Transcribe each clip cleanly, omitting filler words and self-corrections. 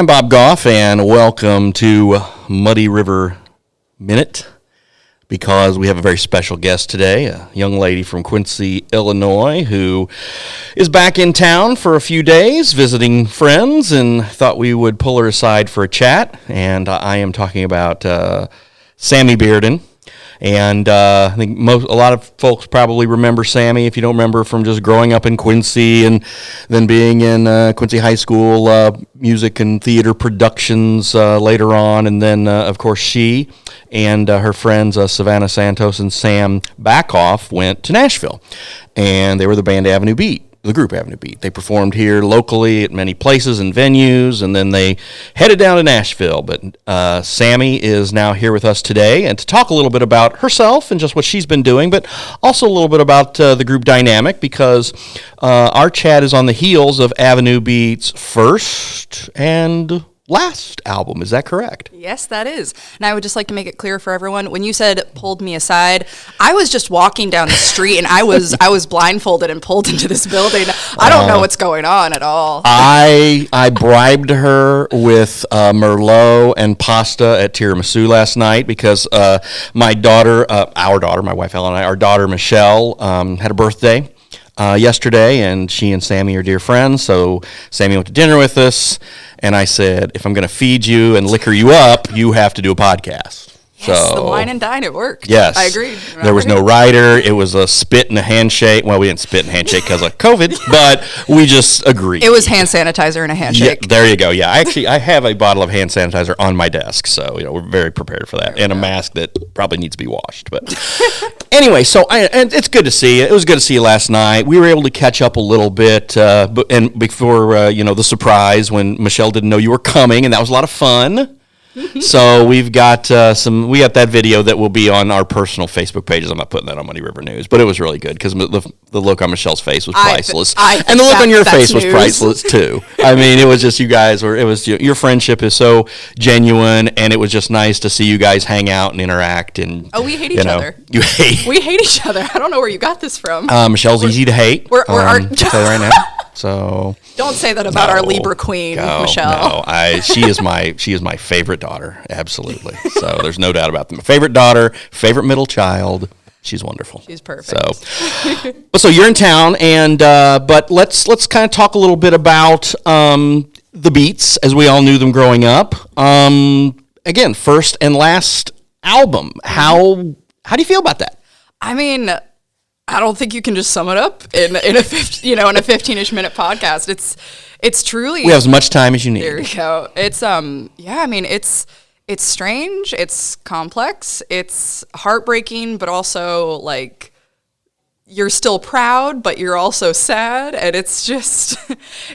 I'm Bob Goff, and welcome to Muddy River Minute, because we have a very special guest today, a young lady from Quincy, Illinois, who is back in town for a few days visiting friends, and thought we would pull her aside for a chat. And I am talking about Sami Bearden. And I think a lot of folks probably remember Sami, if you don't remember, from just growing up in Quincy and then being in Quincy High School music and theater productions later on. And then, of course, she and her friends Savannah Santos and Sam Backoff went to Nashville. And they were the band Avenue Beat. The group Avenue Beat. They performed here locally at many places and venues, and then they headed down to Nashville. But Sami is now here with us today, and to talk a little bit about herself and just what she's been doing, but also a little bit about the group dynamic, because our chat is on the heels of Avenue Beat's first and last album. Is that correct? Yes, that is. And I would just like to make it clear for everyone, when you said pulled me aside, I was just walking down the street and I was blindfolded and pulled into this building. I don't know what's going on at all. I bribed her with Merlot and pasta at tiramisu last night because my daughter, my wife Ellen and I, our daughter Michelle had a birthday yesterday, and she and Sami are dear friends. So Sami went to dinner with us, and I said, if I'm going to feed you and liquor you up, you have to do a podcast. Yes, so, the wine and dine, it worked. Yes. I agreed. There was no rider. It was a spit and a handshake. Well, we didn't spit and handshake because of COVID, but we just agreed. It was hand sanitizer and a handshake. Yeah, there you go. Yeah, I have a bottle of hand sanitizer on my desk, so we're very prepared for that, and a mask that probably needs to be washed. But anyway, and it's good to see you. It was good to see you last night. We were able to catch up a little bit, and before the surprise when Michelle didn't know you were coming, and that was a lot of fun. So we've got that video that will be on our personal Facebook pages. I'm not putting that on Muddy River News, but it was really good because the look on Michelle's face was priceless, and the look on your face was priceless too. I mean, it was just your friendship is so genuine, and it was just nice to see you guys hang out and interact. And we hate each other. We hate each other. I don't know where you got this from. Michelle's easy to hate. I'll tell you right now. So don't say that about our Libra queen, Michelle. No, she is my favorite daughter, absolutely. So there's no doubt about them. Favorite daughter, favorite middle child. She's wonderful. She's perfect. So you're in town, and but let's kind of talk a little bit about the Beats as we all knew them growing up. Again, first and last album. How do you feel about that? I mean, I don't think you can just sum it up in a 15-ish minute podcast. It's truly, we have as much time as you need. There you go. It's I mean, it's strange, it's complex, it's heartbreaking, but also like you're still proud, but you're also sad, and it's just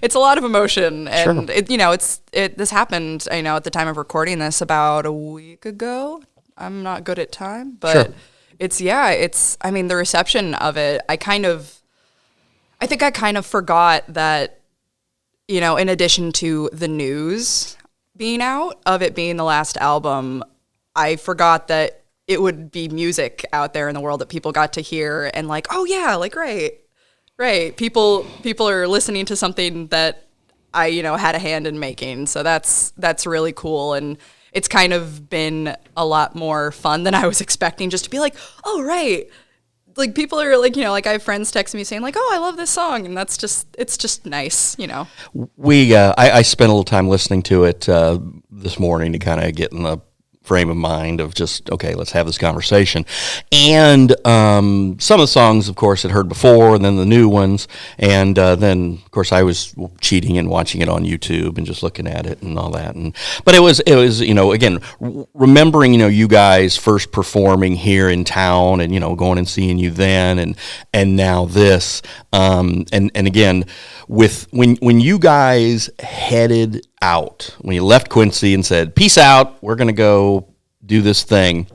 it's a lot of emotion. And sure. This happened, at the time of recording this about a week ago. I'm not good at time, but sure. The reception of it, I think I kind of forgot that, in addition to the news being out of it being the last album, I forgot that it would be music out there in the world that people got to hear and like, oh yeah, like, right. People are listening to something that I, had a hand in making. So that's really cool. And it's kind of been a lot more fun than I was expecting, just to be like, oh, right. Like, people are like, like I have friends text me saying like, oh, I love this song. And it's just nice, I spent a little time listening to it this morning to kind of get in the frame of mind of just, okay, let's have this conversation. And some of the songs, of course, I'd heard before, and then the new ones. And then, of course, I was cheating and watching it on YouTube and just looking at it and all that. But it was again, remembering, you guys first performing here in town and, going and seeing you then and now this. And again, with when you guys headed out, when you left Quincy and said, peace out, we're going to go do this thing,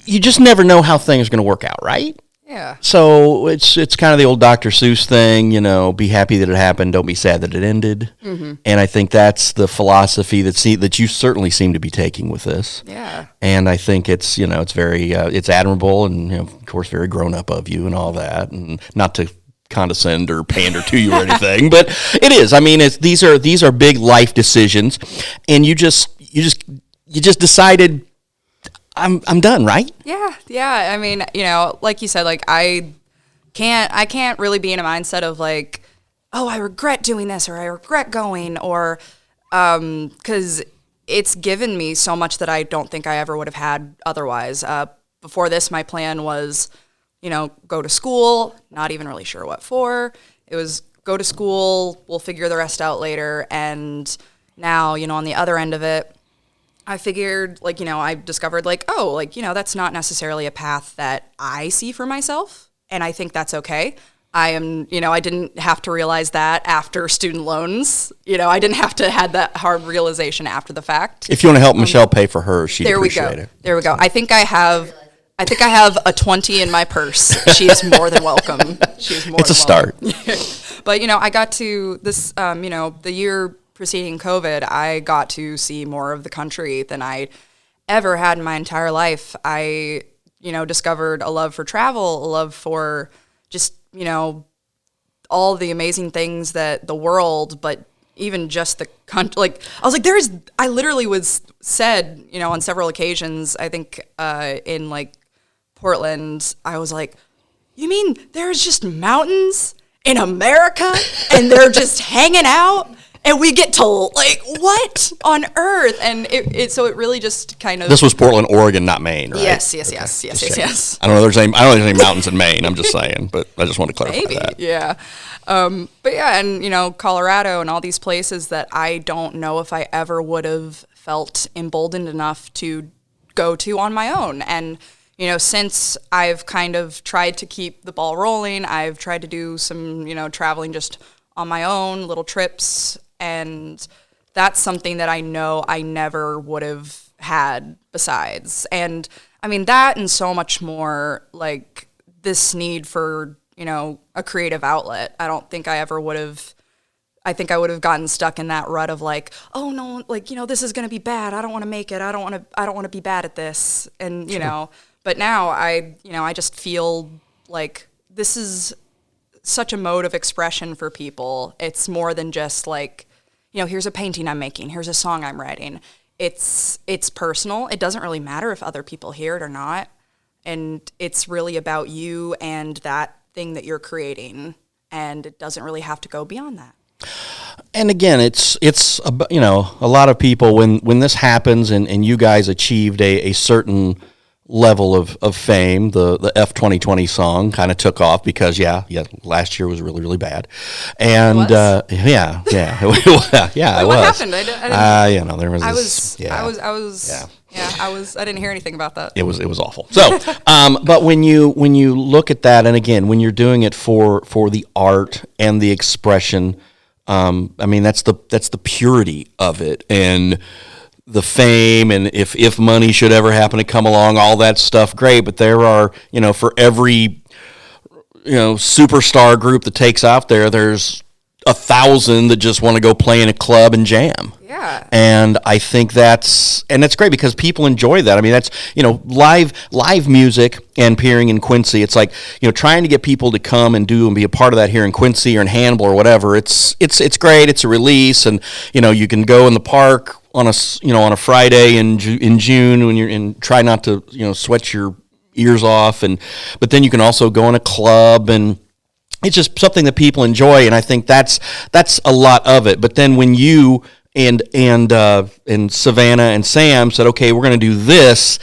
you just never know how things are going to work out, right? Yeah. So it's kind of the old Dr. Seuss thing, be happy that it happened, don't be sad that it ended. Mm-hmm. And I think that's the philosophy that you certainly seem to be taking with this. Yeah. And I think it's, it's very, it's admirable and, of course, very grown up of you and all that. And not to condescend or pander to you or anything, but it is. I mean, these are big life decisions, and you just decided I'm done, right? Yeah. I mean, like you said, like I can't really be in a mindset of like, oh, I regret doing this or I regret going, or because it's given me so much that I don't think I ever would have had otherwise. Before this, my plan was, go to school, not even really sure what for. It was go to school, we'll figure the rest out later. And now, on the other end of it, I figured, I discovered, that's not necessarily a path that I see for myself. And I think that's okay. I didn't have to realize that after student loans. I didn't have to have that hard realization after the fact. If you want to help Michelle pay for hers, she'd appreciate it. There we go. I think I have a 20 in my purse. She is more than welcome. It's a start. But, I got to this, the year preceding COVID, I got to see more of the country than I ever had in my entire life. I, discovered a love for travel, a love for just, all the amazing things that the world, but even just the country, I was like, I literally was said, on several occasions, I think in Portland, I was like, you mean there's just mountains in America and they're just hanging out and we get to what on earth? And so it really just kind of. This was Portland, Oregon, not Maine, right? Yes. I don't know. There's any mountains in Maine. I'm just saying, but I just want to clarify that. Yeah. But yeah, and Colorado and all these places that I don't know if I ever would have felt emboldened enough to go to on my own. And since I've kind of tried to keep the ball rolling, I've tried to do some, traveling just on my own, little trips, and that's something that I know I never would have had besides. And I mean, that and so much more, like this need for, a creative outlet. I don't think I ever would have. I think I would have gotten stuck in that rut of like, oh no, this is going to be bad. I don't want to make it. I don't want to be bad at this. And, but now I just feel like this is such a mode of expression for people. It's more than just here's a painting I'm making, here's a song I'm writing. It's personal. It doesn't really matter if other people hear it or not. And it's really about you and that thing that you're creating. And it doesn't really have to go beyond that. And again, it's a lot of people when this happens and you guys achieved a certain level of fame, the F 2020 song kind of took off because last year was really, really bad. And it was? What happened? There was I didn't hear anything about that. It was awful. So, but when you look at that, and again, when you're doing it for the art and the expression, I mean, that's the purity of it, and the fame, and if money should ever happen to come along, all that stuff, great. But there are, for every, superstar group that takes off there's 1,000 that just want to go play in a club and jam. Yeah. And I think that's great because people enjoy that. I mean, that's, live music and appearing in Quincy. It's like, trying to get people to come and be a part of that here in Quincy or in Hannibal or whatever. It's great. It's a release, and, you can go in the park on a Friday in June when you're in, try not to, sweat your ears off. But then you can also go in a club, and it's just something that people enjoy. And I think that's a lot of it. But then when you and Savannah and Sam said, okay, we're going to do this,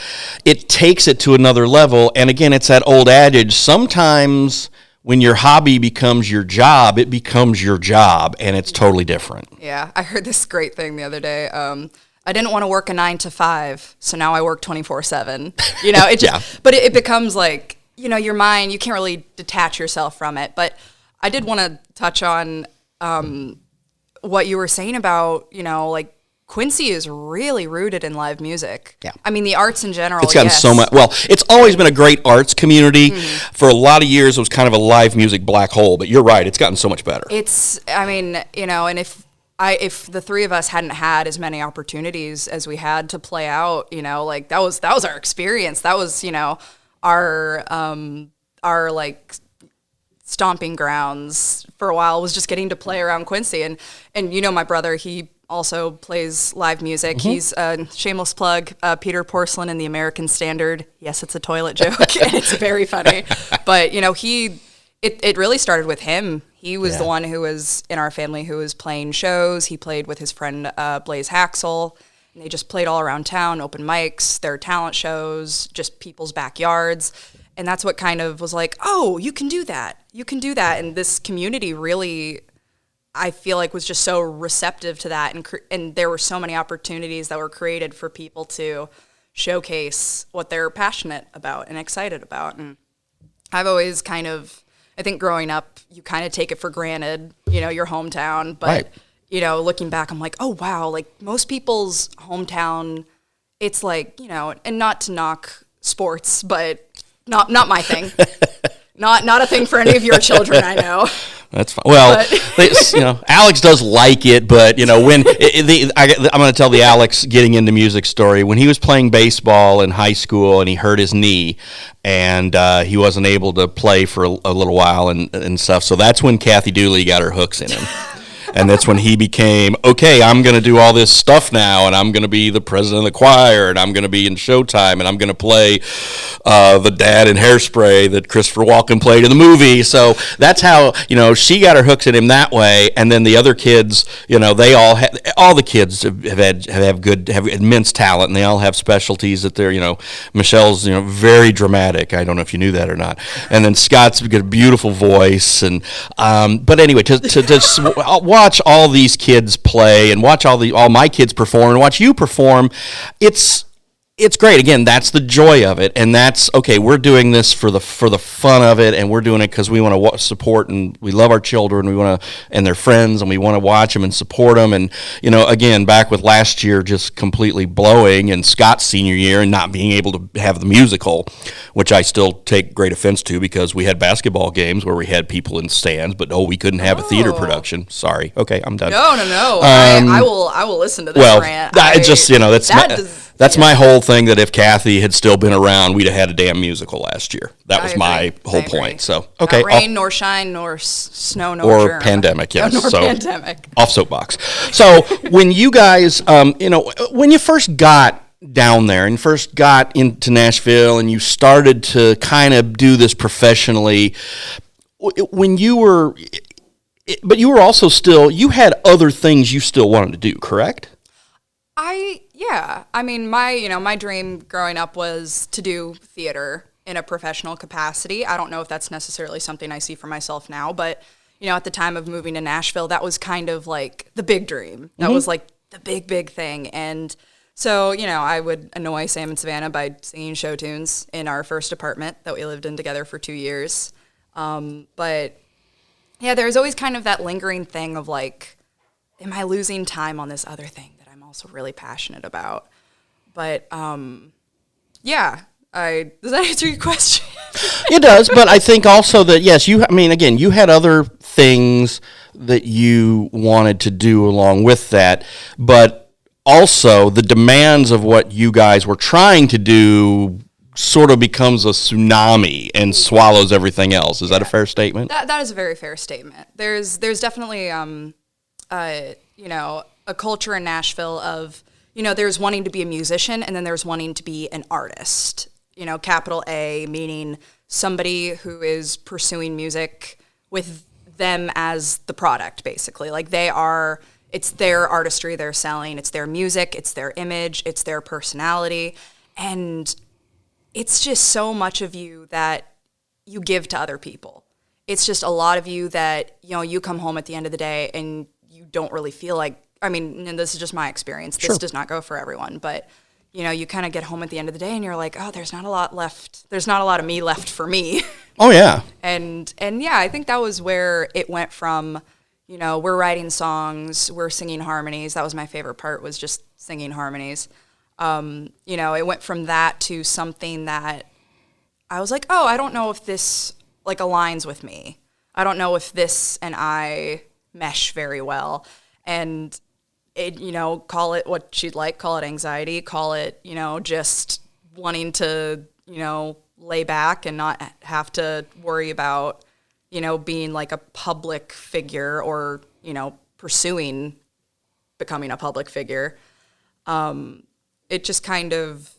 it takes it to another level. And again, it's that old adage, sometimes when your hobby becomes your job, it becomes your job, and it's totally different. Yeah, I heard this great thing the other day. I didn't want to work a 9 to 5, so now I work 24/7. It just, but it becomes like, your mind, you can't really detach yourself from it. But I did want to touch on what you were saying about, Quincy is really rooted in live music. Yeah. I mean, the arts in general. It's gotten so much. Well, it's always been a great arts community. Mm-hmm. For a lot of years, it was kind of a live music black hole. But you're right, it's gotten so much better. And if the three of us hadn't had as many opportunities as we had to play out, that was our experience. That was, our stomping grounds for a while was just getting to play around Quincy. And you know, my brother, he also plays live music. He's a shameless plug, Peter Porcelain in the American Standard. Yes, it's a toilet joke, and it's very funny. But, you know, it really started with him. He was the one who was in our family who was playing shows. He played with his friend Blaze Haxel, and they just played all around town, open mics, their talent shows, just people's backyards. And that's what kind of was like, oh, you can do that. You can do that. And this community really, I feel like, was just so receptive to that. And there were so many opportunities that were created for people to showcase what they're passionate about and excited about. And I've always kind of, I think growing up, you kind of take it for granted, you know, your hometown. But, Right. you know, looking back, I'm like, oh, wow, like most people's hometown, it's like, you know, and not to knock sports, but not my thing. Not a thing for any of your children, I know. That's fine. Well, you know, Alex does like it, but you know, when I'm going to tell the Alex getting into music story. When he was playing baseball in high school and he hurt his knee, and he wasn't able to play for a little while and stuff. So that's when Kathy Dooley got her hooks in him. And that's when he became, okay, I'm going to do all this stuff now, and I'm going to be the president of the choir, and I'm going to be in Showtime, and I'm going to play the dad in Hairspray that Christopher Walken played in the movie. So that's how, you know, she got her hooks in him that way. And then the other kids, you know, they all the kids have immense talent, and they all have specialties that they're, you know, Michelle's, you know, very dramatic. I don't know if you knew that or not. And then Scott's got a beautiful voice, and but anyway, to watch all these kids play and watch all my kids perform and watch you perform, it's great. Again, that's the joy of it, and that's okay. We're doing this for the fun of it, and we're doing it because we want to support, and we love our children. We want to, and their friends, and we want to watch them and support them. And you know, again, back with last year just completely blowing, and Scott's senior year and not being able to have the musical, which I still take great offense to because we had basketball games where we had people in stands, but we couldn't have a theater production. Sorry. Okay, I'm done. No. I will listen to this rant. Just, you know, that's my whole thing, that if Kathy had still been around, we'd have had a damn musical last year. That was my whole point. So, okay. Not rain, nor shine, nor snow, nor or pandemic, yes. Pandemic. Off soapbox. So, when you guys, you know, when you first got down there and first got into Nashville and you started to kind of do this professionally, when you were, but you were also still, you had other things you still wanted to do, correct? Yeah. I mean, my dream growing up was to do theater in a professional capacity. I don't know if that's necessarily something I see for myself now, but, you know, at the time of moving to Nashville, that was kind of like the big dream. That was like the big thing. And so, you know, I would annoy Sam and Savannah by singing show tunes in our first apartment that we lived in together for 2 years. But yeah, there's always kind of that lingering thing of like, am I losing time on this other thing that I'm also really passionate about? But yeah, does that answer your question? It does, but I think also that, yes, you had other things that you wanted to do along with that, but also the demands of what you guys were trying to do sort of becomes a tsunami and swallows everything else. Is that a fair statement? That is a very fair statement. There's definitely you know, a culture in Nashville of, you know, there's wanting to be a musician and then there's wanting to be an artist. You know, capital A, meaning somebody who is pursuing music with them as the product, basically. Like it's their artistry they're selling, it's their music, it's their image, it's their personality. And it's just so much of you that you give to other people. It's just a lot of you that, you know, you come home at the end of the day and you don't really feel like, I mean, and this is just my experience. This does not go for everyone, but, you know, you kind of get home at the end of the day and you're like, oh, there's not a lot left. There's not a lot of me left for me. Oh, yeah. And yeah, I think that was where it went from, you know, we're writing songs, we're singing harmonies. That was my favorite part, was just singing harmonies. You know, it went from that to something that I was like, oh, I don't know if this like aligns with me. I don't know if this and I mesh very well. And it, you know, call it what she'd like, call it anxiety, call it, you know, just wanting to, you know, lay back and not have to worry about, being like a public figure or, pursuing becoming a public figure. It just kind of,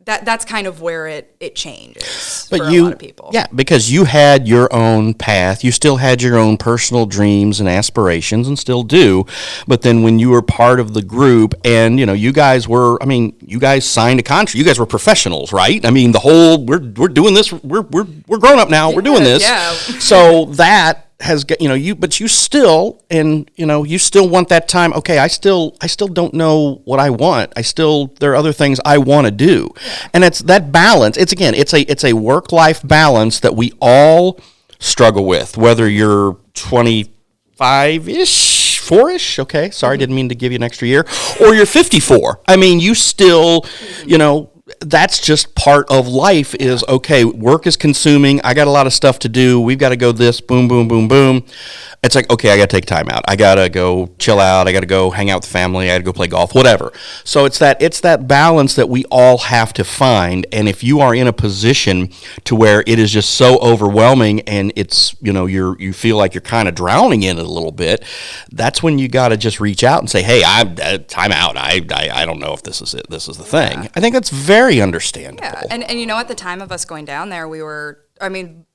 that's kind of where it changes for a lot of people. Yeah, because you had your own path. You still had your own personal dreams and aspirations and still do. But then when you were part of the group and, you guys signed a contract. You guys were professionals, right? I mean, we're doing this. We're grown up now. We're doing this. Yeah. So that has got, but you still, and, you still want that time. Okay, I still don't know what I want. there are other things I want to do. And it's that balance. It's a work-life balance that we all struggle with, whether you're 25-ish, 4-ish, okay, sorry, didn't mean to give you an extra year, or you're 54. I mean, you still, that's just part of life is, okay, work is consuming. I got a lot of stuff to do. We've got to go this, boom, boom, boom, boom. It's like, okay, I got to take time out. I got to go chill out. I got to go hang out with the family. I got to go play golf, whatever. So it's that balance that we all have to find. And if you are in a position to where it is just so overwhelming and it's, you feel like you're kind of drowning in it a little bit, that's when you got to just reach out and say, hey, time out. I don't know if this is it. This is the thing. I think that's very understandable. Yeah, and at the time of us going down there,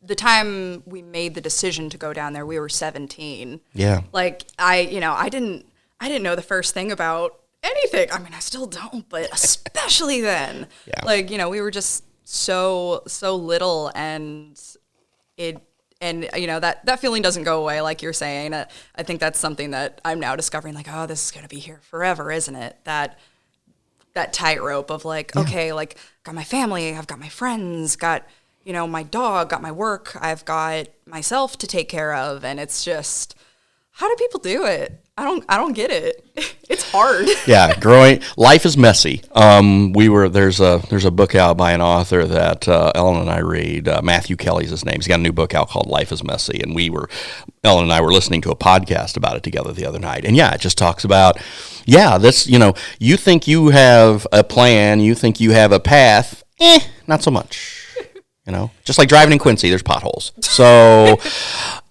the time we made the decision to go down there, we were 17. Yeah. Like I didn't know the first thing about anything. I mean, I still don't, but especially then. Yeah. Like, we were just so little and that feeling doesn't go away like you're saying. I think that's something that I'm now discovering, like, oh, this is going to be here forever, isn't it? That tightrope of like, okay, like got my family, I've got my friends, got, my dog, got my work, I've got myself to take care of. And it's just, how do people do it? I don't get it. It's hard. Yeah, life is messy. There's a book out by an author that Ellen and I read. Matthew Kelly's his name. He's got a new book out called Life is Messy, and Ellen and I were listening to a podcast about it together the other night. And yeah, it just talks about, this, you think you have a plan, you think you have a path, not so much. Just like driving in Quincy, there's potholes. So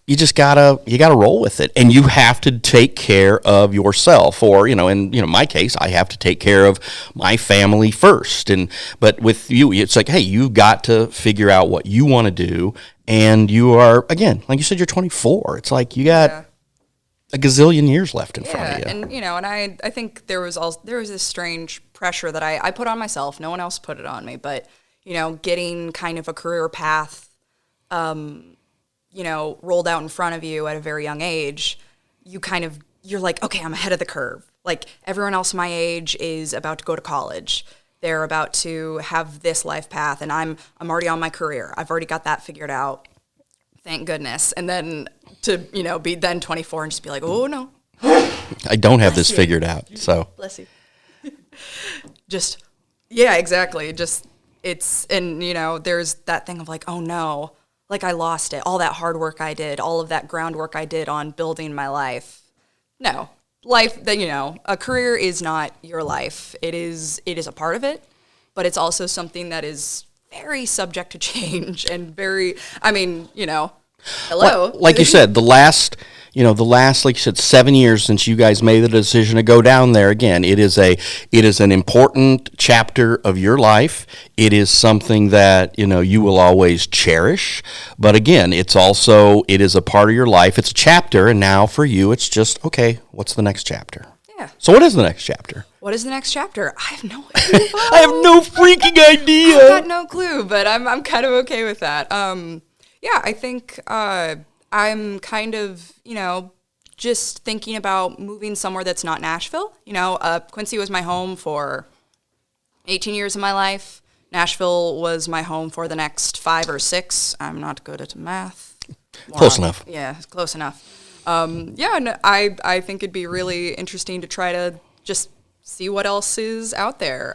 you just gotta roll with it, and you have to take care of yourself. Or in my case, I have to take care of my family first. But with you, it's like, hey, you've got to figure out what you want to do, and you are, again, like you said, you're 24. It's like you got a gazillion years left in front of you. And and I think there was this strange pressure that I put on myself. No one else put it on me, but getting kind of a career path, rolled out in front of you at a very young age, you're like, okay, I'm ahead of the curve. Like everyone else my age is about to go to college. They're about to have this life path, and I'm already on my career. I've already got that figured out. Thank goodness. And then to, be then 24 and just be like, oh no. I don't have this figured out. So bless you. Just, yeah, exactly. Just, it's, and there's that thing of like, oh no, like I lost it. All that hard work I did, all of that groundwork I did on building my life. No, life that, a career is not your life. It is a part of it, but it's also something that is very subject to change and very, hello. Like you said, the last, like you said, 7 years since you guys made the decision to go down there. Again, it is an important chapter of your life. It is something that, you will always cherish. But again, it is a part of your life. It's a chapter. And now for you, it's just, okay, what's the next chapter? Yeah. So what is the next chapter? What is the next chapter? I have no idea. I have no freaking idea. I've got no clue, but I'm kind of okay with that. Yeah, I think I'm kind of, just thinking about moving somewhere that's not Nashville. Quincy was my home for 18 years of my life. Nashville was my home for the next 5 or 6. I'm not good at math. Close enough. Yeah, close enough. I think it'd be really interesting to try to just see what else is out there.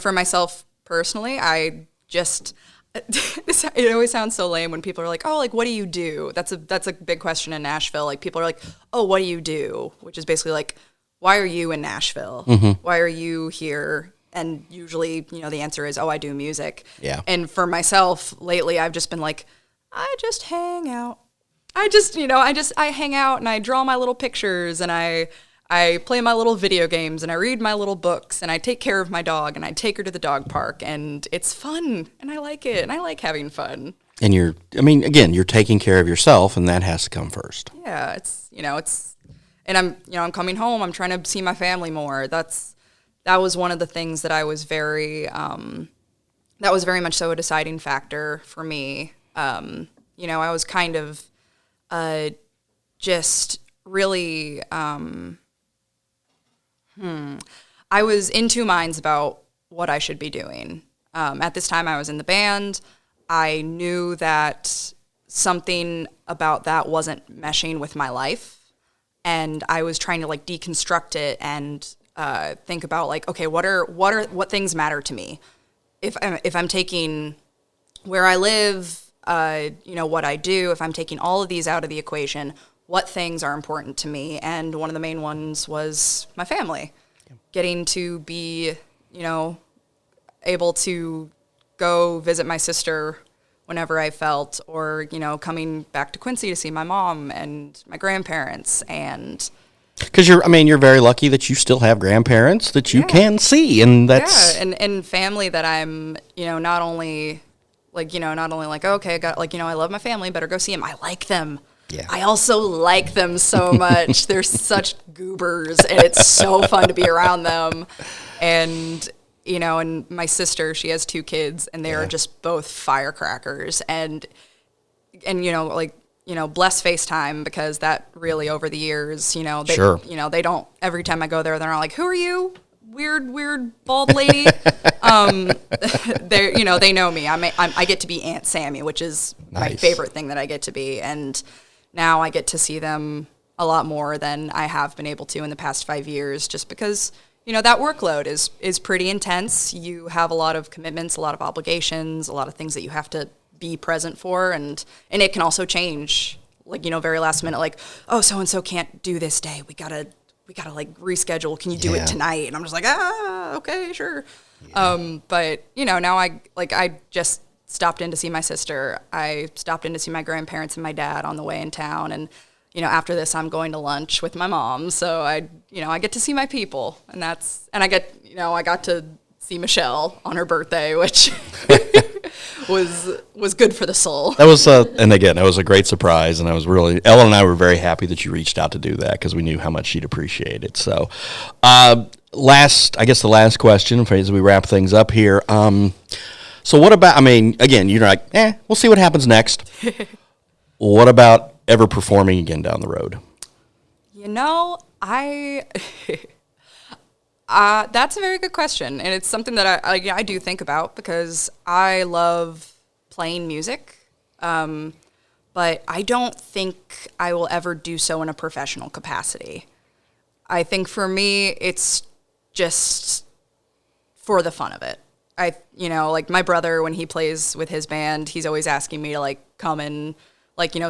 For myself personally, it always sounds so lame when people are like, oh, like, what do you do? That's a big question in Nashville. Like, people are like, oh, what do you do? Which is basically like, why are you in Nashville? Mm-hmm. Why are you here? And usually, the answer is, oh, I do music. Yeah. And for myself, lately, I've just been like, I just hang out. I hang out and I draw my little pictures and I play my little video games and I read my little books and I take care of my dog and I take her to the dog park and it's fun and I like it and I like having fun. And you're taking care of yourself and that has to come first. Yeah, and I'm coming home. I'm trying to see my family more. That was one of the things that I was that was very much so a deciding factor for me. I was kind of just really, I was in two minds about what I should be doing. At this time I was in the band. I knew that something about that wasn't meshing with my life. And I was trying to like deconstruct it and think about like, okay, what things matter to me? If I'm taking where I live, what I do, if I'm taking all of these out of the equation, what things are important to me? And one of the main ones was my family. Yeah. Getting to be, able to go visit my sister whenever I felt, or, coming back to Quincy to see my mom and my grandparents. And because you're very lucky that you still have grandparents that you can see, and that's and family that I'm, not only like, okay, I got I love my family, better go see them. I like them. Yeah. I also like them so much. They're such goobers, and it's so fun to be around them. And and my sister, she has two kids, and they are just both firecrackers. And bless FaceTime, because that really over the years, they don't, every time I go there, they're not like, who are you? Weird bald lady. They know me. I get to be Aunt Sammy, which is my favorite thing that I get to be. And now I get to see them a lot more than I have been able to in the past 5 years, just because that workload is pretty intense. You have a lot of commitments, a lot of obligations, a lot of things that you have to be present for, and it can also change, like, very last minute, like, oh, so-and-so can't do this day. We gotta like reschedule. Can you do it tonight? And I'm just like, okay, sure. Yeah. But now I just stopped in to see my sister. I stopped in to see my grandparents and my dad on the way in town, and after this, I'm going to lunch with my mom. So I get to see my people, and I got to see Michelle on her birthday, which was good for the soul. That was, and again, it was a great surprise, and Ellen and I were very happy that you reached out to do that, because we knew how much she'd appreciate it. So, the last question as we wrap things up here. So what about, again, you're like, we'll see what happens next. What about ever performing again down the road? That's a very good question, and it's something that I do think about, because I love playing music, but I don't think I will ever do so in a professional capacity. I think for me, it's just for the fun of it. Like my brother, when he plays with his band, he's always asking me to like come and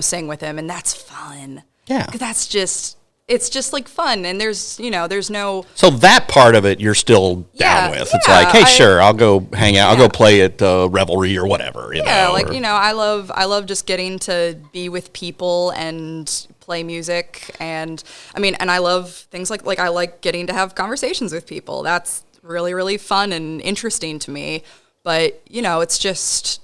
sing with him, and that's fun. Yeah, 'cause it's just like fun, and there's no. So that part of it you're still down with. It's like, hey, sure, I'll go hang out. I'll go play at Revelry or whatever. I love just getting to be with people and play music, and and I love things like I like getting to have conversations with people. That's really, really fun and interesting to me. But it's just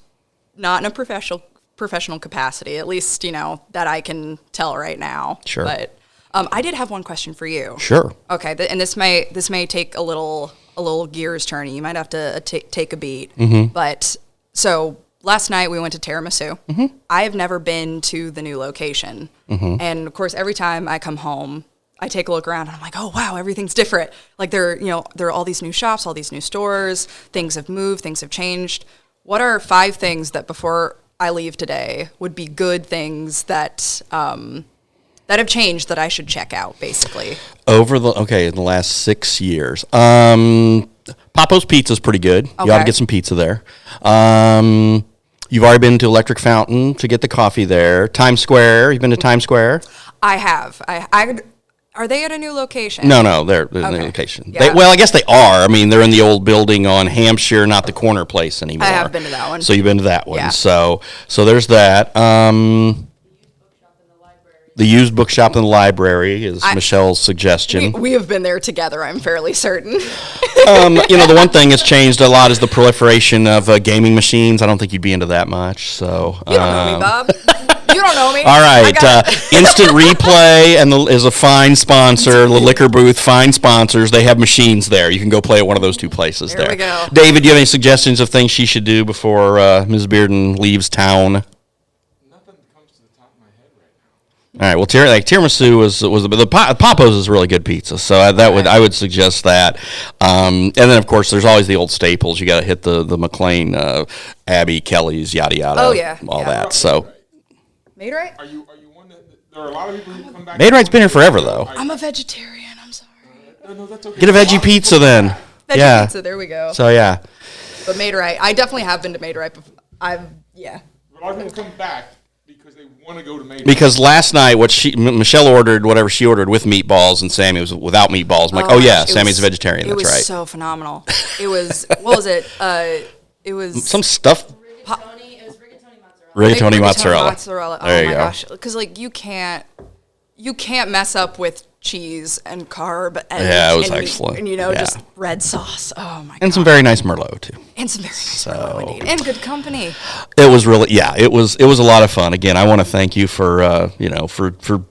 not in a professional capacity, at least that I can tell right now. Sure. But I did have one question for you. Sure. Okay, and this may take a little gears turning. You might have to take a beat. Mm-hmm. But so last night we went to Tiramisu. Mm-hmm. I have never been to the new location, and of course every time I come home, I take a look around and I'm like, oh wow, everything's different. Like there are all these new shops, all these new stores. Things have moved, things have changed. What are 5 things that before I leave today would be good things that have changed that I should check out, basically? In the last 6 years. Papo's Pizza's pretty good. Okay. You ought to get some pizza there. You've already been to Electric Fountain to get the coffee there. Times Square. You've been to Times Square? I have. Are they at a new location? No, they're in the location. Yeah. Well, I guess they are. I mean, they're in the old building on Hampshire, not the corner place anymore. I have been to that one. So you've been to that one. Yeah. So there's that. The used bookshop in the library is Michelle's suggestion. We have been there together, I'm fairly certain. The one thing that's changed a lot is the proliferation of gaming machines. I don't think you'd be into that much. So You don't know me, Bob. You don't know me. all right, Instant Replay is a fine sponsor. The liquor booth, fine sponsors. They have machines there. You can go play at one of those two places there. There we go. David, do you have any suggestions of things she should do before Ms. Bearden leaves town? Nothing comes to the top of my head right now. All right. Well, tiramisu was the Papa's is really good pizza, so I would suggest that. And then of course there's always the old staples. You got to hit the McLean, Abbey, Kelly's, yada yada. Oh, yeah. all Yeah. that. So Made right? Are you one that there are a lot of people who come back? Made Right's been here forever though. I'm a vegetarian. I'm sorry. No, that's okay. Get a veggie pizza then. Veggie pizza. There we go. So yeah. But Made Right, I definitely have been to Made Right before. Yeah. A lot of people come back because they want to go to Maine. Because last night, Michelle ordered whatever she ordered with meatballs, and Sammy was without meatballs. I'm like, oh yeah, Gosh, Sammy's a vegetarian. That's right. It was so phenomenal. It was, what was it? It was Some stuff. rigatoni Rigatoni mozzarella. mozzarella. There Oh you my go. gosh. Because like you can't mess up with cheese and carb and Yeah, it was and, excellent. And Yeah. just red sauce. Oh my god. And some very nice Merlot too. And some very nice Merlot indeed. And good company. It was really, it was a lot of fun. Again, I want to thank you for for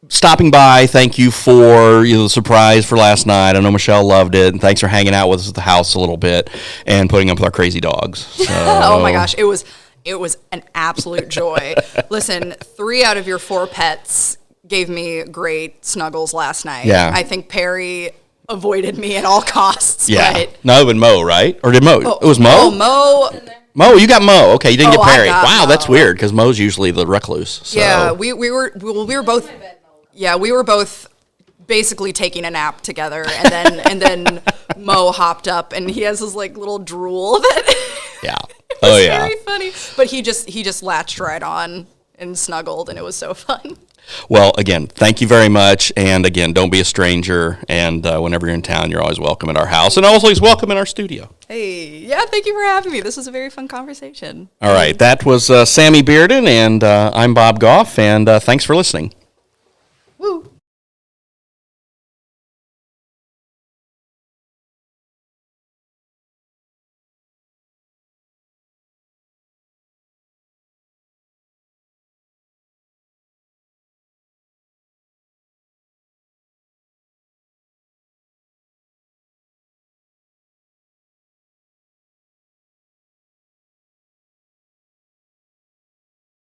stopping by. Thank you for the surprise for last night. I know Michelle loved it, and thanks for hanging out with us at the house a little bit and putting up with our crazy dogs. So. Oh my gosh, it was an absolute joy. Listen, 3 out of your 4 pets gave me great snuggles last night. Yeah. I think Perry avoided me at all costs. Yeah. But No, it was Mo, right? Or did Mo? It was Mo? Oh, Mo. Mo, you got Mo. Okay, you didn't Oh, get I Perry. got Wow, Mo. that's weird because Mo's usually the recluse. So. Yeah, we were both. Yeah, we were both basically taking a nap together, and then Mo hopped up, and he has his like little drool that. Yeah. It was yeah. very funny, but he just latched right on and snuggled, and it was so fun. Well, again, thank you very much. And again, don't be a stranger. And whenever you're in town, you're always welcome at our house and always welcome in our studio. Hey, yeah, thank you for having me. This was a very fun conversation. All right. That was Sami Bearden, and I'm Bob Goff. And thanks for listening.